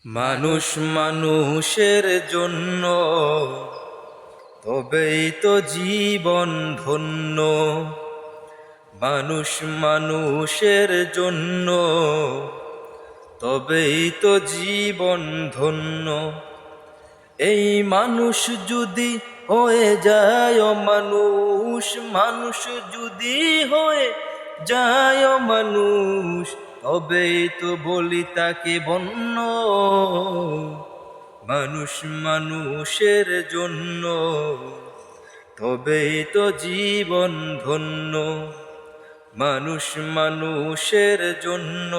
মানুষ মানুষের জন্য, তবেই তো জীবন ধন্য। মানুষ মানুষের জন্য, তবেই তো জীবন ধন্য। এই মানুষ যদি হয়ে যায় মানুষ, মানুষ যদি হয়ে যায় মানুষ, তবেই তো বলি তাকে বন্য। মানুষ মানুষের জন্য, তবেই তো জীবন ধন্য। মানুষ মানুষের জন্য,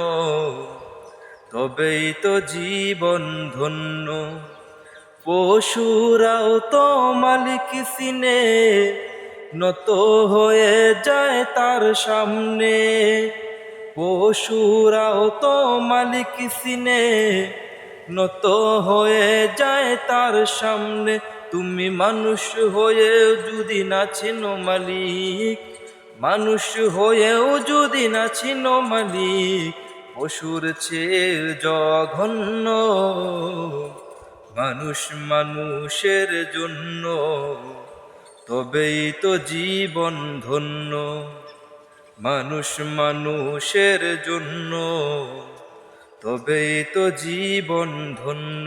তবেই তো জীবন ধন্য। পশুরাও তো মালিক চিনে, নত হয়ে যায় তার সামনে। পশুরাও তো মালিক চিনে, নত হয়ে যায় তার সামনে। তুমি মানুষ হয়েও যদি না চিনো মালিক, মানুষ হয়েও যদি না চিনো মালিক, পশুর চেয়ে জঘন্য। মানুষ মানুষের জন্য, তবেই তো জীবন ধন্য। মানুষ মানুষের জন্য, তবেই তো জীবন ধন্য।